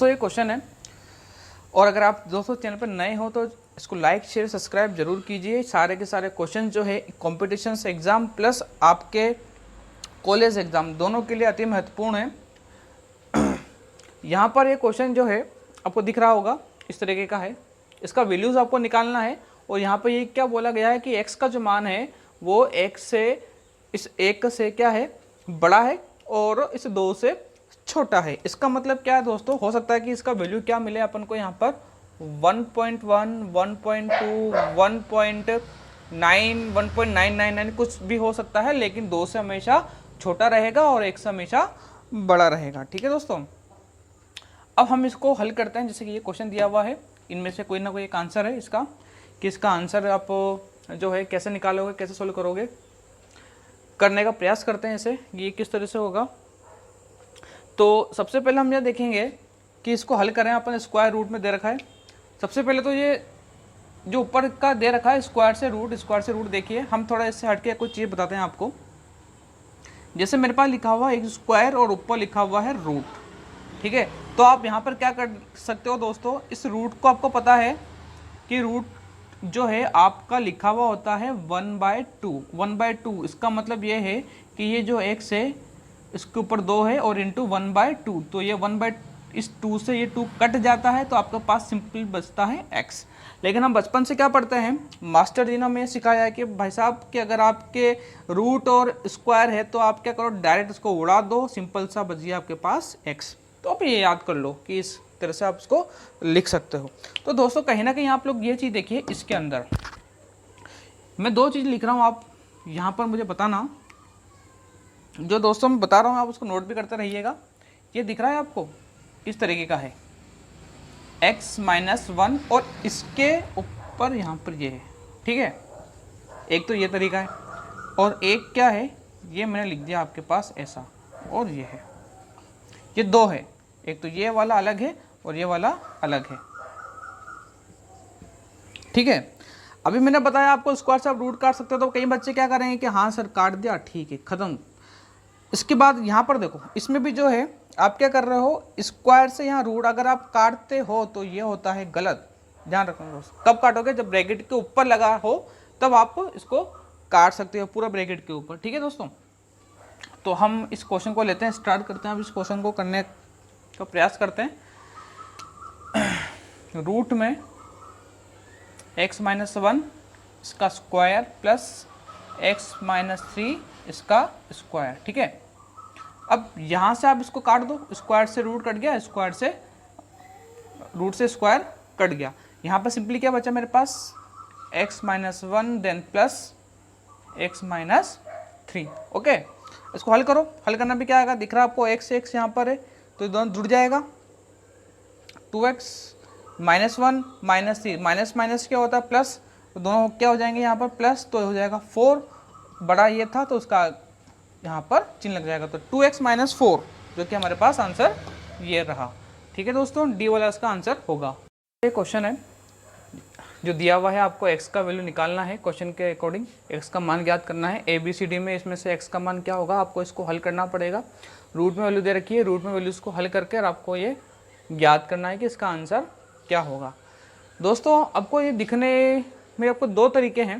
दोस्तों ये क्वेश्चन है, और अगर आप दोस्तों चैनल पर नए हो तो इसको लाइक शेयर सब्सक्राइब जरूर कीजिए। सारे के सारे क्वेश्चन जो है कॉम्पिटिशन एग्ज़ाम प्लस आपके कॉलेज एग्ज़ाम दोनों के लिए अति महत्वपूर्ण है। यहाँ पर ये क्वेश्चन जो है आपको दिख रहा होगा इस तरीके का है, इसका वैल्यूज़ आपको निकालना है। और यहाँ पर ये क्या बोला गया है कि x का जो मान है वो x से इस 1 से क्या है बड़ा है और इस 2 से छोटा है। इसका मतलब क्या है दोस्तों, हो सकता है कि इसका वैल्यू क्या मिले अपन को यहाँ पर 1.1, 1.2, 1.9, 1.999 कुछ भी हो सकता है, लेकिन 2 से हमेशा छोटा रहेगा और 1 से हमेशा बड़ा रहेगा। ठीक है दोस्तों, अब हम इसको हल करते हैं। जैसे कि ये क्वेश्चन दिया हुआ है, इनमें से कोई ना कोई एक आंसर है इसका, कि इसका आंसर आप जो है कैसे निकालोगे, कैसे सोल्व करोगे, करने का प्रयास करते हैं इसे, ये किस तरह से होगा। तो सबसे पहले हम यह देखेंगे कि इसको हल करें। अपन स्क्वायर रूट में दे रखा है। सबसे पहले तो ये जो ऊपर का दे रखा है स्क्वायर से रूट देखिए, हम थोड़ा इससे हटके कुछ चीज़ बताते हैं आपको। जैसे मेरे पास लिखा हुआ है एक स्क्वायर और ऊपर लिखा हुआ है रूट, ठीक है। तो आप यहाँ पर क्या कर सकते हो दोस्तों, इस रूट को आपको पता है कि रूट जो है आपका लिखा हुआ होता है 1/2। इसका मतलब ये है कि ये जो x है इसके ऊपर 2 है और इंटू 1/2, तो ये 1/2 से ये 2 कट जाता है, तो आपके पास सिंपल बचता है x। लेकिन हम बचपन से क्या पढ़ते हैं, मास्टर जी ने हमें सिखाया है कि भाई साहब कि अगर आपके रूट और स्क्वायर है तो आप क्या करो, डायरेक्ट इसको उड़ा दो, सिंपल सा बच गया आपके पास x। तो आप ये याद कर लो कि इस तरह से आप इसको लिख सकते हो। तो दोस्तों कहीं ना कहीं आप लोग ये चीज़ देखिए, इसके अंदर मैं 2 चीज़ लिख रहा हूँ, आप यहाँ पर मुझे बताना। जो दोस्तों मैं बता रहा हूँ आप उसको नोट भी करते रहिएगा। ये दिख रहा है आपको, इस तरीके का है x-1 और इसके ऊपर यहाँ पर ये है, ठीक है। एक तो ये तरीका है और एक क्या है, ये मैंने लिख दिया आपके पास ऐसा, और ये है, ये 2 है। एक तो ये वाला अलग है और ये वाला अलग है, ठीक है। अभी मैंने बताया आपको स्क्वायर से आप रूट काट सकते हो, तो कई बच्चे क्या करेंगे कि हाँ सर काट दिया, ठीक है खत्म। इसके बाद यहाँ पर देखो, इसमें भी जो है आप क्या कर रहे हो, स्क्वायर से यहाँ रूट अगर आप काटते हो तो ये होता है गलत। ध्यान रखना दोस्तों, कब काटोगे, जब ब्रैकेट के ऊपर लगा हो तब आप इसको काट सकते हो, पूरा ब्रैकेट के ऊपर, ठीक है दोस्तों। तो हम इस क्वेश्चन को लेते हैं, स्टार्ट करते हैं। अब इस क्वेश्चन को करने का प्रयास करते हैं। रूट में x-1 इसका स्क्वायर प्लस x-3 इसका स्क्वायर, ठीक है। अब यहाँ से आप इसको काट दो, स्क्वायर से रूट कट गया, स्क्वायर से रूट से स्क्वायर कट गया। यहाँ पर सिंपली क्या बचा मेरे पास, x-1 then plus x-3, okay. इसको हल करो, हल करना भी क्या आएगा, दिख रहा है आपको x से x यहाँ पर है तो दोनों जुड़ जाएगा। 2x -1 -3 माइनस क्या होता है प्लस, तो दोनों क्या हो जाएंगे यहाँ पर प्लस, तो हो जाएगा 4, बड़ा ये था तो उसका यहाँ पर चिन्ह लग जाएगा, तो 2x - 4 जो कि हमारे पास आंसर ये रहा, ठीक है दोस्तों। डी वाला इसका आंसर होगा। ये क्वेश्चन है जो दिया हुआ है, आपको x का वैल्यू निकालना है, क्वेश्चन के अकॉर्डिंग x का मान ज्ञात करना है। ABCD में इसमें से x का मान क्या होगा, आपको इसको हल करना पड़ेगा। रूट में वैल्यू दे रखी है, रूट में वैल्यूज़ को हल करके आपको ये ज्ञात करना है कि इसका आंसर क्या होगा। दोस्तों आपको ये दिखने में आपको 2 तरीके हैं।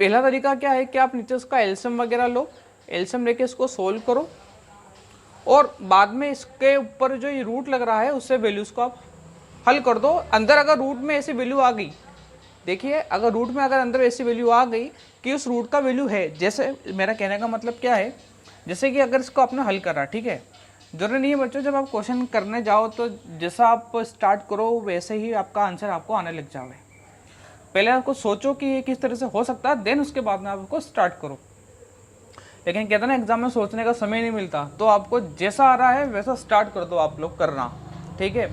पहला तरीका क्या है कि आप नीचे उसका एलसीएम वगैरह लो, एलसीएम लेके इसको सोल्व करो और बाद में इसके ऊपर जो ये रूट लग रहा है उससे वैल्यूज़ को आप हल कर दो। अंदर अगर रूट में ऐसी वैल्यू आ गई, देखिए अगर रूट में अगर अंदर ऐसी वैल्यू आ गई कि उस रूट का वैल्यू है, जैसे मेरा कहने का मतलब क्या है, जैसे कि अगर इसको आपने हल करा, ठीक है, जरूरी नहीं है बच्चों जब आप क्वेश्चन करने जाओ तो जैसा आप स्टार्ट करो वैसे ही आपका आंसर आपको आने लग जाए। पहले आपको सोचो कि ये किस तरह से हो सकता है, देन उसके बाद में आप उसको स्टार्ट करो। लेकिन कहते हैं ना एग्जाम में सोचने का समय नहीं मिलता, तो आपको जैसा आ रहा है वैसा स्टार्ट कर दो आप लोग करना, ठीक है।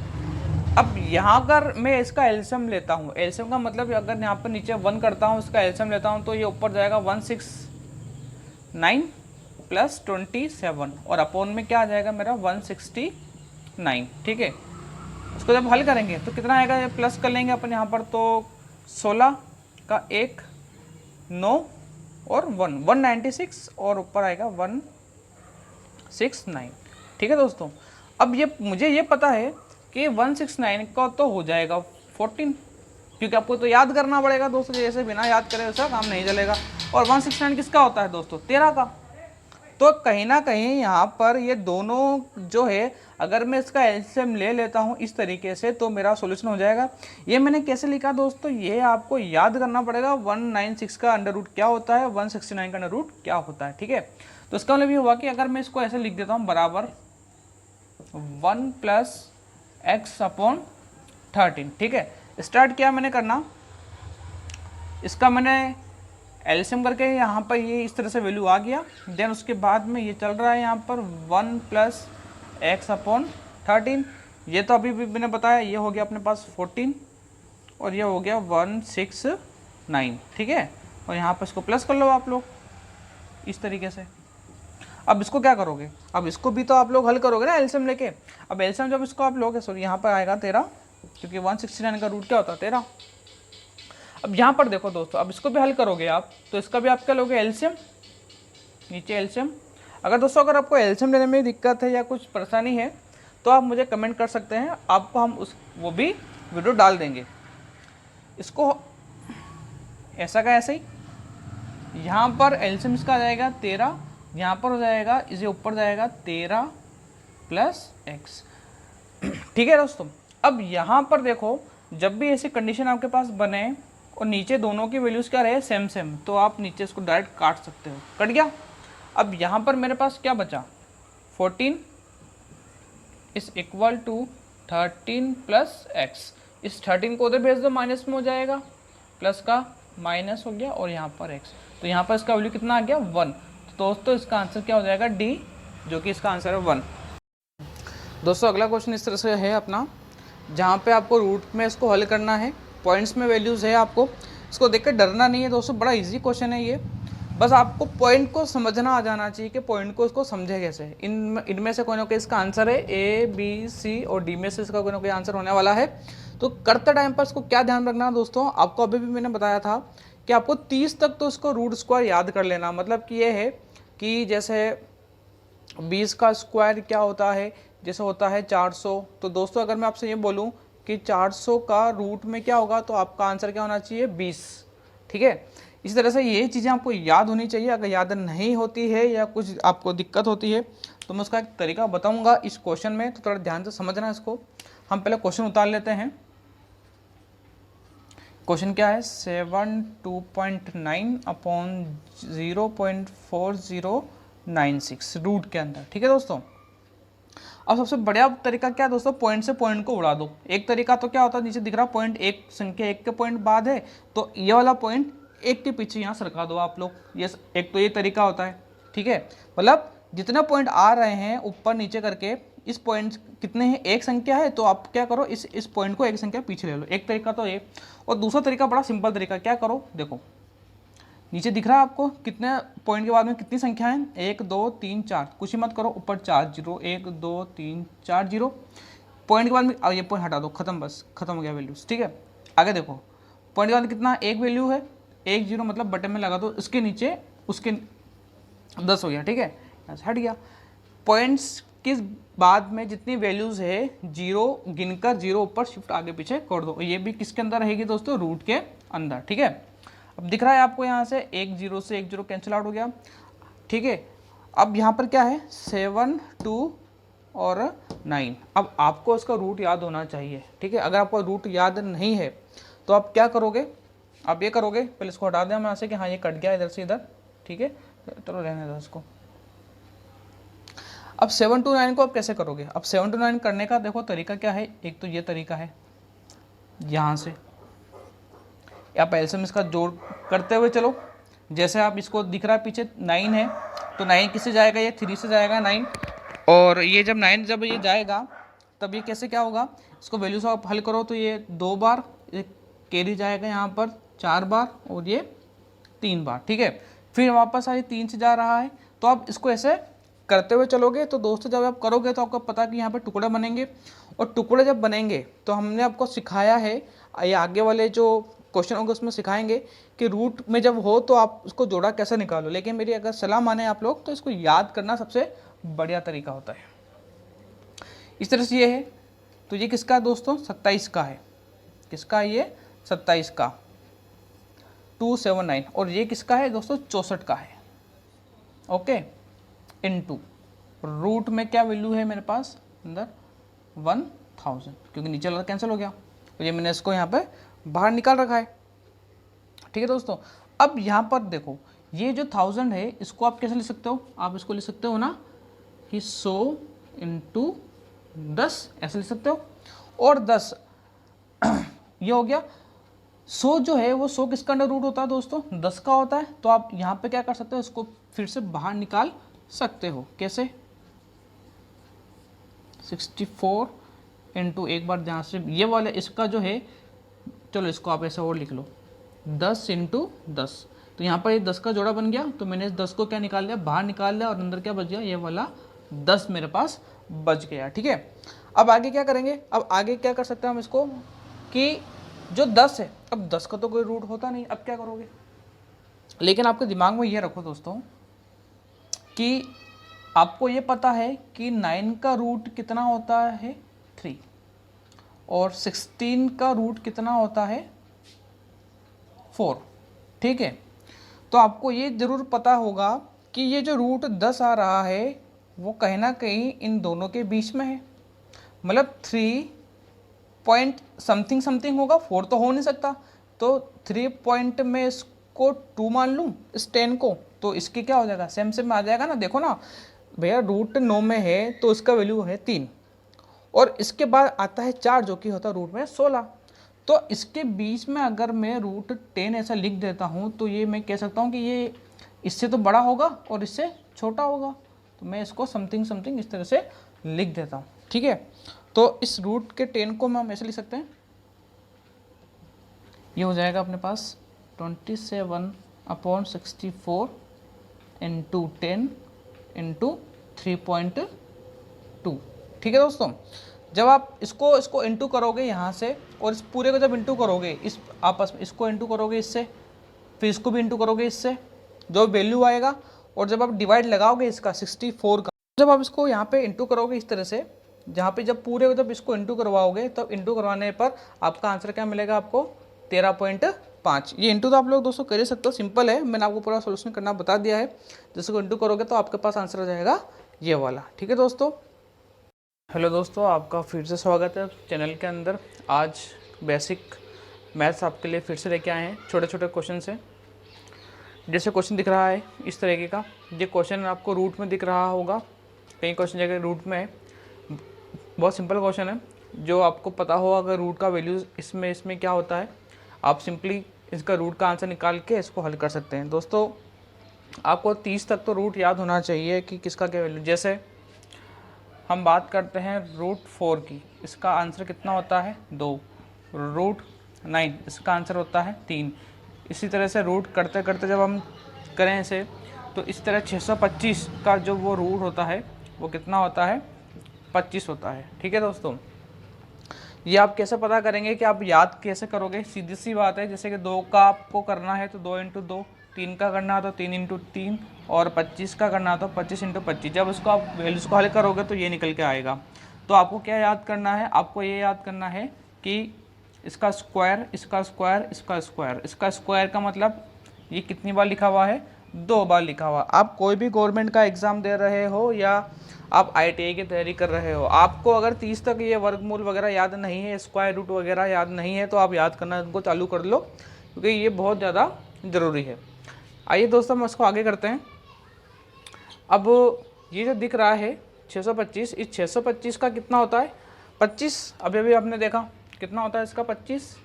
अब यहाँ अगर मैं इसका एलसीएम लेता हूँ, एलसीएम का मतलब अगर यहाँ पर नीचे 1 करता हूँ, इसका एलसीएम लेता हूँ तो ये ऊपर जाएगा 169 प्लस 27 और अपोन में क्या आ जाएगा मेरा 169, ठीक है। उसको जब हल करेंगे तो कितना आएगा, ये प्लस कर लेंगे अपन यहाँ पर, तो 16 का 1 9 और 196 और ऊपर आएगा 169, ठीक है दोस्तों। अब ये मुझे ये पता है कि 169 का तो हो जाएगा 14, क्योंकि आपको तो याद करना पड़ेगा दोस्तों, जैसे बिना याद करे वैसा काम नहीं चलेगा। और 169 किसका होता है दोस्तों? 13 का। तो कहीं ना कहीं यहाँ पर ये दोनों जो है, अगर मैं इसका एलसीएम ले लेता हूँ इस तरीके से तो मेरा सॉल्यूशन हो जाएगा। ये मैंने कैसे लिखा दोस्तों, ये आपको याद करना पड़ेगा। 196 का अंडर रूट क्या होता है, 169 का अंडर रूट क्या होता है, ठीक है। तो इसका मतलब ये हुआ कि अगर मैं इसको ऐसे लिख देता हूँ बराबर 1 प्लस एक्स अपॉन 13, ठीक है। स्टार्ट किया मैंने करना, इसका मैंने एलसीएम करके यहाँ पर ये इस तरह से वैल्यू आ गया। देन उसके बाद में ये चल रहा है यहाँ पर 1 प्लस एक्स अपॉन 13, ये तो अभी भी मैंने बताया, ये हो गया अपने पास 14 और ये हो गया 169, ठीक है। और यहाँ पर इसको प्लस कर लो आप लोग इस तरीके से। अब इसको क्या करोगे, अब इसको भी तो आप लोग हल करोगे ना एलसीएम लेके। अब एलसीएम जब इसको आप लोगे, सॉरी यहाँ पर आएगा 13, क्योंकि 169 का रूट क्या होता है 13। अब यहाँ पर देखो दोस्तों, अब इसको भी हल करोगे आप तो इसका भी आप क्या लोगे एलसीएम, नीचे एलसीएम। अगर दोस्तों अगर आपको एलसीएम लेने में दिक्कत है या कुछ परेशानी है तो आप मुझे कमेंट कर सकते हैं, आपको हम वो भी वीडियो डाल देंगे। इसको ऐसा का ऐसे ही, यहाँ पर एलसीएम इसका आ जाएगा 13, यहाँ पर हो जाएगा इसे ऊपर जाएगा 13 प्लस एक्स, ठीक है दोस्तों। अब यहाँ पर देखो, जब भी ऐसी कंडीशन आपके पास बने और नीचे दोनों की वैल्यूज़ क्या रहे सेम सेम, तो आप नीचे इसको डायरेक्ट काट सकते हो, कट गया। अब यहाँ पर मेरे पास क्या बचा, 14 is equal to 13 plus x. इस 13 को उधर भेज दो, माइनस में हो जाएगा, प्लस का माइनस हो गया और यहाँ पर एक्स, तो यहाँ पर इसका वैल्यू कितना आ गया 1। तो दोस्तों इसका आंसर क्या हो जाएगा डी, जो कि इसका आंसर है 1। दोस्तों अगला क्वेश्चन इस तरह से है अपना, जहाँ पे आपको रूट में इसको हल करना है, पॉइंट्स में वैल्यूज़ है, आपको इसको देखकर डरना नहीं है दोस्तों, बड़ा इजी क्वेश्चन है ये। बस आपको पॉइंट को समझना आ जाना चाहिए कि पॉइंट को इसको समझे कैसे। इनमें से कोई ना कोई इसका आंसर है, ए बी सी और डी में से इसका कोई ना कोई आंसर होने वाला है। तो करते टाइम पर इसको क्या ध्यान रखना दोस्तों, आपको अभी भी मैंने बताया था कि आपको 30 तक तो इसको रूट स्क्वायर याद कर लेना। मतलब कि ये है कि जैसे 20 का स्क्वायर क्या होता है, जैसे होता है 400। तो दोस्तों अगर मैं आपसे ये बोलूँ कि 400 का रूट में क्या होगा, तो आपका आंसर क्या होना चाहिए 20, ठीक है। इसी तरह से ये चीज़ें आपको याद होनी चाहिए। अगर याद नहीं होती है या कुछ आपको दिक्कत होती है तो मैं उसका एक तरीका बताऊंगा इस क्वेश्चन में, तो थोड़ा ध्यान से समझना इसको। हम पहले क्वेश्चन उतार लेते हैं। क्वेश्चन क्या है, 72.9 अपॉन 0.4096 रूट के अंदर, ठीक है दोस्तों। अब सबसे बढ़िया तरीका क्या है दोस्तों, पॉइंट से पॉइंट को उड़ा दो। एक तरीका तो क्या होता है, नीचे दिख रहा पॉइंट, एक संख्या एक के पॉइंट बाद है तो ये वाला पॉइंट एक के पीछे यहाँ सरका दो आप लोग, ये एक तो ये तरीका होता है, ठीक है। मतलब जितने पॉइंट आ रहे हैं ऊपर नीचे करके, इस पॉइंट कितने हैं, एक संख्या है तो आप क्या करो, इस पॉइंट को एक संख्या पीछे ले लो, एक तरीका तो ये। और दूसरा तरीका बड़ा सिंपल तरीका, क्या करो देखो, नीचे दिख रहा है आपको कितने पॉइंट के बाद में कितनी संख्या है, 1 2 3 4, कुछ ही मत करो, ऊपर 4 0, 1 2 3 4 0, पॉइंट के बाद में ये पॉइंट हटा दो, खत्म, बस खत्म हो गया वैल्यूज, ठीक है। आगे देखो, पॉइंट के बाद कितना, एक वैल्यू है, 1 0, मतलब बटन में लगा दो, इसके नीचे उसके 10 हो गया, ठीक है, हट गया। पॉइंट्स के बाद में जितनी वैल्यूज़ है, 0 गिनकर 0 ऊपर शिफ्ट आगे पीछे कर दो, ये भी किसके अंदर रहेगी दोस्तों, रूट के अंदर, ठीक है। अब दिख रहा है आपको यहाँ से 1 0 से 1 0 कैंसिल आउट हो गया, ठीक है। अब यहाँ पर क्या है, 7 2 और 9। अब आपको इसका रूट याद होना चाहिए, ठीक है। अगर आपको रूट याद नहीं है तो आप क्या करोगे, आप ये करोगे, पहले इसको हटा दें हम यहाँ से कि हाँ ये कट गया इधर से इधर, ठीक है, चलो रहने दो इसको। अब 7 to 9 को आप कैसे करोगे, अब 7 to 9 करने का देखो तरीका क्या है, एक तो ये तरीका है, यहाँ से आप एलसीएम इसका जोड़ करते हुए चलो। जैसे आप इसको दिख रहा है पीछे 9 है, तो 9 किससे जाएगा, ये 3 से जाएगा 9, और ये जब 9 जब ये जाएगा तब ये कैसे क्या होगा, इसको वैल्यू से आप हल करो तो ये 2 बार, ये कैरी जाएगा यहाँ पर 4 बार और ये 3 बार, ठीक है। फिर वापस आए 3 से जा रहा है, तो आप इसको ऐसे करते हुए चलोगे तो दोस्तों जब आप करोगे तो आपको पता कि यहाँ पर टुकड़े बनेंगे, और टुकड़े जब बनेंगे तो हमने आपको सिखाया है, ये आगे वाले जो क्वेश्चन होंगे उसमें सिखाएंगे कि रूट में जब हो तो आप उसको जोड़ा कैसे निकालो। लेकिन मेरी अगर सलाह माने आप लोग तो इसको याद करना सबसे बढ़िया तरीका होता है। इस तरह से ये है, तो ये किसका है दोस्तों, 27 का है, किसका है ये 27 का 279, और ये किसका है दोस्तों 64 का है। ओके, इनटू रूट में क्या वैल्यू है मेरे पास अंदर 1000, क्योंकि नीचे वाला कैंसिल हो गया, तो ये मैंने इसको यहाँ पे बाहर निकाल रखा है। ठीक है दोस्तों, अब यहाँ पर देखो ये जो 1000 है इसको आप कैसे लिख सकते हो, आप इसको लिख सकते हो ना कि 100 इंटू 10 ऐसे लिख सकते हो, और 10 ये हो गया। 100 जो है वो 100 किसका अंडर रूट होता है दोस्तों 10 का होता है, तो आप यहाँ पे क्या कर सकते हो, इसको फिर से बाहर निकाल सकते हो। कैसे, 64 इंटू, एक बार ध्यान से ये वाला इसका जो है, चलो इसको आप ऐसे और लिख लो 10 इंटू 10, तो यहाँ पर ये 10 का जोड़ा बन गया, तो मैंने इस 10 को क्या निकाल लिया, बाहर निकाल लिया, और अंदर क्या बच गया, ये वाला 10 मेरे पास बच गया। ठीक है, अब आगे क्या करेंगे, अब आगे क्या कर सकते हैं हम इसको कि जो 10 है, अब 10 का तो कोई रूट होता नहीं, अब क्या करोगे, लेकिन आपके दिमाग में ये रखो दोस्तों कि आपको ये पता है कि 9 का रूट कितना होता है 3, और 16 का रूट कितना होता है 4। ठीक है, तो आपको ये ज़रूर पता होगा कि ये जो रूट 10 आ रहा है वो कहीं ना कहीं इन दोनों के बीच में है, मतलब 3 पॉइंट समथिंग समथिंग होगा, 4 तो हो नहीं सकता, तो 3 पॉइंट में इसको 2 मान लूँ इस 10 को, तो इसकी क्या हो जाएगा, सेम सेम आ जाएगा ना। देखो ना भैया, रूट 9 में है तो इसका वैल्यू है 3, और इसके बाद आता है 4 जो कि होता है रूट में 16, तो इसके बीच में अगर मैं रूट 10 ऐसा लिख देता हूँ तो ये मैं कह सकता हूँ कि ये इससे तो बड़ा होगा और इससे छोटा होगा, तो मैं इसको समथिंग समथिंग इस तरह से लिख देता हूँ। ठीक है, तो इस रूट के 10 को हम ऐसे लिख सकते हैं, ये हो जाएगा अपने पास 27/64 इंटू 10 इंटू 3.2। ठीक है दोस्तों, जब आप इसको इंटू करोगे यहाँ से, और इस पूरे को जब इंटू करोगे इस आपस में, इसको इंटू करोगे इससे, फिर इसको भी इंटू करोगे इससे, जो वैल्यू आएगा, और जब आप डिवाइड लगाओगे इसका 64 का, जब आप इसको यहाँ पे इंटू करोगे इस तरह से, जहाँ पे जब पूरे जब इसको इंटू करवाओगे तब इंटू करवाने पर आपका आंसर क्या मिलेगा, आपको 13.5। ये इंटू तो आप लोग दोस्तों कर ही सकते हो, सिंपल है, मैंने आपको पूरा सोल्यूशन करना बता दिया है। जिसको इंटू करोगे तो आपके पास आंसर आ जाएगा ये वाला। ठीक है दोस्तों, हेलो दोस्तों, आपका फिर से स्वागत है चैनल के अंदर। आज बेसिक मैथ्स आपके लिए फिर से लेके आए हैं, छोटे छोटे क्वेश्चन से। जैसे क्वेश्चन दिख रहा है इस तरीके का, ये क्वेश्चन आपको रूट में दिख रहा होगा, कई क्वेश्चन जगह रूट में है। बहुत सिंपल क्वेश्चन है, जो आपको पता हो अगर रूट का वैल्यू इसमें क्या होता है, आप सिंपली इसका रूट का आंसर निकाल के इसको हल कर सकते हैं। दोस्तों आपको 30 तक तो रूट याद होना चाहिए कि किसका क्या वैल्यू। जैसे हम बात करते हैं रूट 4 की, इसका आंसर कितना होता है 2। रूट 9 इसका आंसर होता है 3। इसी तरह से रूट करते करते जब हम करें इसे, तो इस तरह 625 का जो वो रूट होता है वो कितना होता है 25 होता है। ठीक है दोस्तों, ये आप कैसे पता करेंगे कि आप याद कैसे करोगे, सीधी सी बात है। जैसे कि 2 का आपको करना है तो 2 इंटू 2, 3 का करना है तो 3 इंटू 3, और 25 का करना है तो 25 इंटू 25। जब उसको आप वैल्यूज़ को हल करोगे तो ये निकल के आएगा। तो आपको क्या याद करना है, आपको ये याद करना है कि इसका स्क्वायर, इसका स्क्वायर, इसका स्क्वायर। इसका स्क्वायर का मतलब ये कितनी बार लिखा हुआ है, 2 बार लिखा हुआ। आप कोई भी गवर्नमेंट का एग्ज़ाम दे रहे हो या आप IIT की तैयारी कर रहे हो, आपको अगर 30 तक ये वर्गमूल वगैरह याद नहीं है, स्क्वायर रूट वगैरह याद नहीं है, तो आप याद करना इनको चालू कर लो, क्योंकि ये बहुत ज़्यादा ज़रूरी है। आइए दोस्तों हम इसको आगे करते हैं। अब ये जो दिख रहा है 625, इस 625 का कितना होता है 25। अभी अभी आपने देखा कितना होता है इसका 25,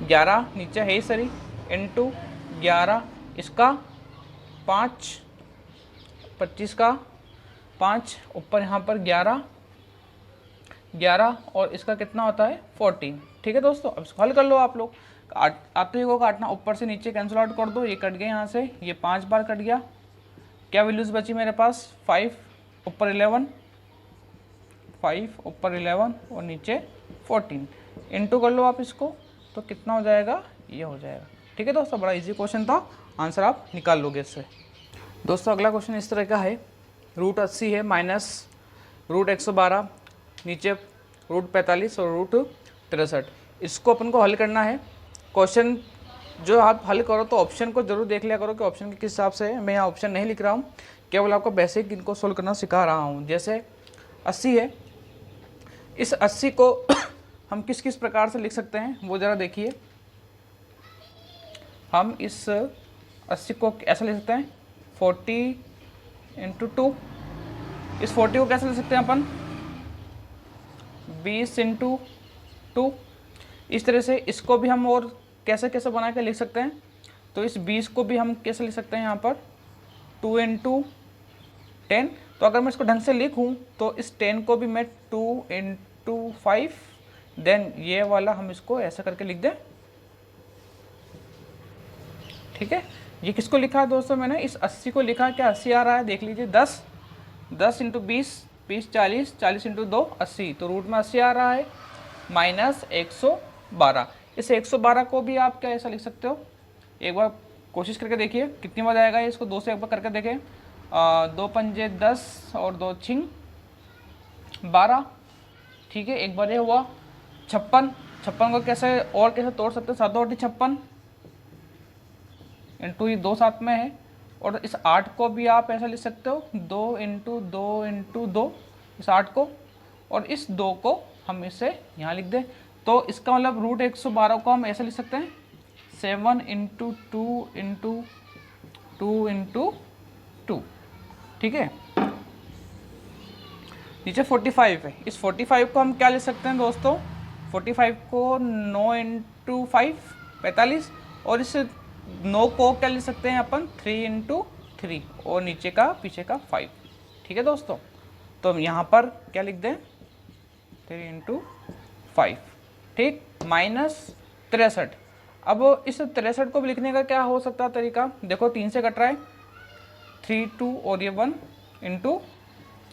11 नीचे है सरी इंटू 11, इसका 5, 25 का 5 ऊपर यहाँ पर 11 और इसका कितना होता है 14। ठीक है दोस्तों, अब इसको हल कर लो आप लोग। आते ही को काटना, ऊपर से नीचे कैंसिल आउट कर दो, ये कट गया यहाँ से, ये 5 बार कट गया। क्या वैल्यूज़ बची मेरे पास 5 ऊपर 11, 5 ऊपर 11 और नीचे 14। इंटू कर लो आप इसको, तो कितना हो जाएगा, ये हो जाएगा। ठीक है दोस्तों, बड़ा इजी क्वेश्चन था, आंसर आप निकाल लोगे इससे। दोस्तों अगला क्वेश्चन इस तरह का है, रूट 80 है माइनस रूट 112, नीचे रूट 45 और रूट 63। इसको अपन को हल करना है। क्वेश्चन जो आप हल करो तो ऑप्शन को जरूर देख लिया करो कि ऑप्शन के किस हिसाब से है। मैं यहाँ ऑप्शन नहीं लिख रहा हूँ, केवल आपको बेसिक इनको सोल्व करना सिखा रहा हूँ। जैसे 80 है, इस 80 को हम किस किस प्रकार से लिख सकते हैं वो ज़रा देखिए। हम इस 80 को ऐसा लिख सकते हैं 40 × 2। इस 40 को कैसे लिख सकते हैं अपन 20 × 2। इस तरह से इसको भी हम और कैसे कैसे बना के लिख सकते हैं। तो इस 20 को भी हम कैसे लिख सकते हैं यहाँ पर 2 × 10। तो अगर मैं इसको ढंग से लिखूँ तो इस 10 को भी मैं 2 × 5, देन ये वाला हम इसको ऐसा करके लिख दें। ठीक है, ये किसको लिखा है दोस्तों मैंने, इस 80 को लिखा। क्या 80 आ रहा है देख लीजिए, 10 × 20, 20 40, 40 × 2 80। तो रूट में 80 आ रहा है माइनस 112। इस 112 को भी आप क्या ऐसा लिख सकते हो, एक बार कोशिश करके देखिए कितनी बार आएगा। इसको 2 से एक बार करके देखें। 2 पंजे 10 और 2 छिंग 12। ठीक है, एक बार ये हुआ 56। 56 को कैसे और कैसे तोड़ सकते हैं, 7 और 56 इंटू ये 2 साथ में है। और इस 8 को भी आप ऐसा लिख सकते हो 2 × 2 × 2, इस 8 को, और इस 2 को हम इसे यहाँ लिख दें। तो इसका मतलब रूट 112 को हम ऐसे लिख सकते हैं 7 × 2 × 2 × 2। ठीक है, नीचे 45 है। इस 45 को हम क्या लिख सकते हैं दोस्तों, 45 को 9 × 5 45, और इस 9 को क्या लिख सकते हैं अपन 3 × 3, और नीचे का पीछे का 5। ठीक है दोस्तों, तो हम यहाँ पर क्या लिख दें 3 × 5। ठीक, माइनस 63। अब इस 63 को भी लिखने का क्या हो सकता है तरीका, देखो 3 से कट रहा है 3 2 और ये 1 ×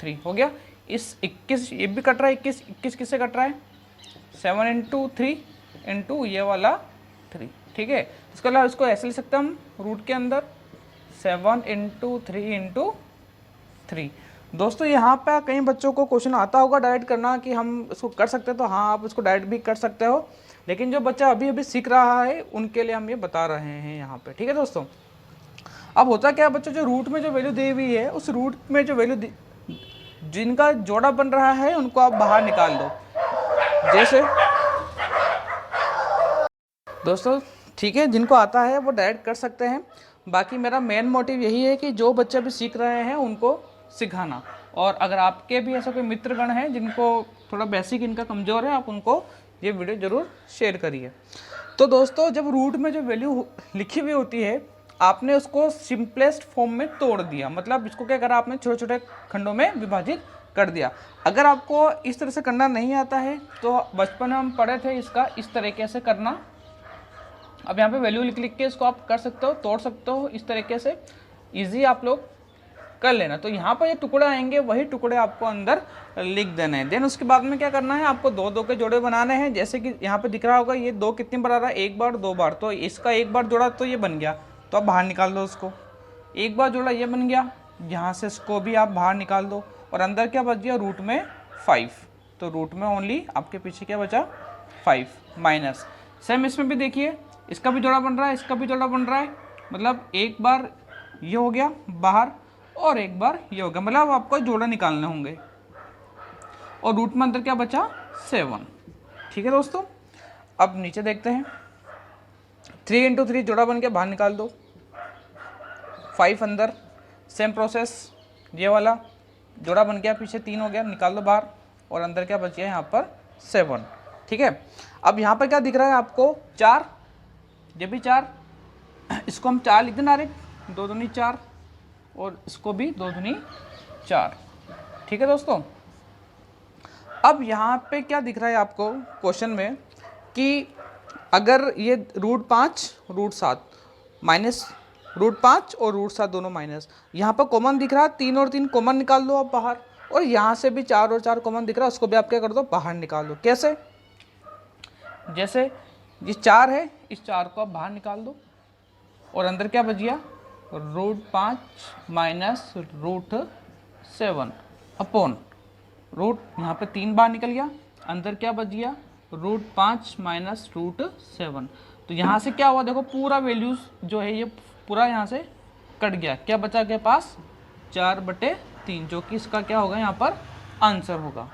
3 हो गया। इस 21 ये भी कट रहा है, 21 किससे कट रहा है 7 × 3 × ये वाला 3। ठीक है, इसके अलावा इसको ऐसे लिख सकते हैं हम रूट के अंदर 7 × 3 × 3। दोस्तों यहाँ पे कई बच्चों को क्वेश्चन आता होगा डायरेक्ट करना कि हम इसको कर सकते हैं, तो हाँ आप इसको डायरेक्ट भी कर सकते हो, लेकिन जो बच्चा अभी अभी सीख रहा है उनके लिए हम ये बता रहे हैं यहाँ पे। ठीक है दोस्तों, अब होता क्या है, बच्चों जो रूट में जो वैल्यू दी हुई है उस रूट में जो वैल्यू जिनका जोड़ा बन रहा है उनको आप बाहर निकाल दो। जैसे दोस्तों ठीक है, जिनको आता है वो डायरेक्ट कर सकते हैं, बाकी मेरा मेन मोटिव यही है कि जो बच्चे भी सीख रहे हैं उनको सिखाना। और अगर आपके भी ऐसा कोई मित्रगण है जिनको थोड़ा बेसिक इनका कमज़ोर है, आप उनको ये वीडियो ज़रूर शेयर करिए। तो दोस्तों जब रूट में जो वैल्यू लिखी हुई होती है आपने उसको सिंपलेस्ट फॉर्म में तोड़ दिया, मतलब इसको क्या करा आपने छोटे छोटे खंडों में विभाजित कर दिया। अगर आपको इस तरह से करना नहीं आता है तो बचपन में हम पढ़े थे इसका इस तरीके से करना। अब यहाँ पे वैल्यू लिख लिख के इसको आप कर सकते हो, तोड़ सकते हो, इस तरीके से इजी आप लोग कर लेना। तो यहाँ पर ये टुकड़े आएंगे वही टुकड़े आपको अंदर लिख देने हैं। देन उसके बाद में क्या करना है, आपको 2 के जोड़े बनाने हैं। जैसे कि यहाँ पे दिख रहा होगा ये 2 कितनी बार आ रहा है, 1 बार 2 बार, तो इसका 1 बार जोड़ा तो ये बन गया, तो आप बाहर निकाल दो उसको। 1 बार जोड़ा ये बन गया, यहाँ से इसको भी आप बाहर निकाल दो, और अंदर क्या बच गया रूट में 5, तो रूट में ओनली आपके पीछे क्या बचा 5 माइनस। सेम इसमें भी देखिए इसका भी जोड़ा बन रहा है, इसका भी जोड़ा बन रहा है, मतलब 1 बार ये हो गया बाहर और 1 बार ये हो गया, मतलब आपको जोड़ा निकालने होंगे। और रूट में अंदर क्या बचा 7। ठीक है दोस्तों, अब नीचे देखते हैं 3 × 3 जोड़ा बन के बाहर निकाल दो, 5 अंदर, सेम प्रोसेस, ये वाला जोड़ा बन गया पीछे 3 हो गया, निकाल दो बाहर, और अंदर क्या बच गया यहाँ पर 7। ठीक है, अब यहाँ पर क्या दिख रहा है आपको 4, ये भी 4, इसको हम 4 लिख दें डायरेक्ट, 2 दूनी 4, और इसको भी 2 दूनी 4। ठीक है दोस्तों, अब यहाँ पे क्या दिख रहा है आपको क्वेश्चन में कि अगर ये रूट 5 रूट 7 माइनस रूट 5 और रूट 7 दोनों माइनस, यहाँ पर कॉमन दिख रहा है 3 और 3 कॉमन निकाल दो आप बाहर, और यहाँ से भी 4 और 4 कॉमन दिख रहा है उसको भी आप क्या कर दो बाहर निकाल दो। कैसे, जैसे ये 4 है, इस 4 को आप बाहर निकाल दो, और अंदर क्या बच गया root 5 minus root 7 upon root यहाँ पे 3 बार निकल गया, अंदर क्या बच गया √5 माइनस √7। तो यहाँ से क्या हुआ देखो, पूरा वैल्यूज जो है ये पूरा यहाँ से कट गया, क्या बचा के पास 4/3, जो कि इसका क्या होगा यहाँ पर आंसर होगा।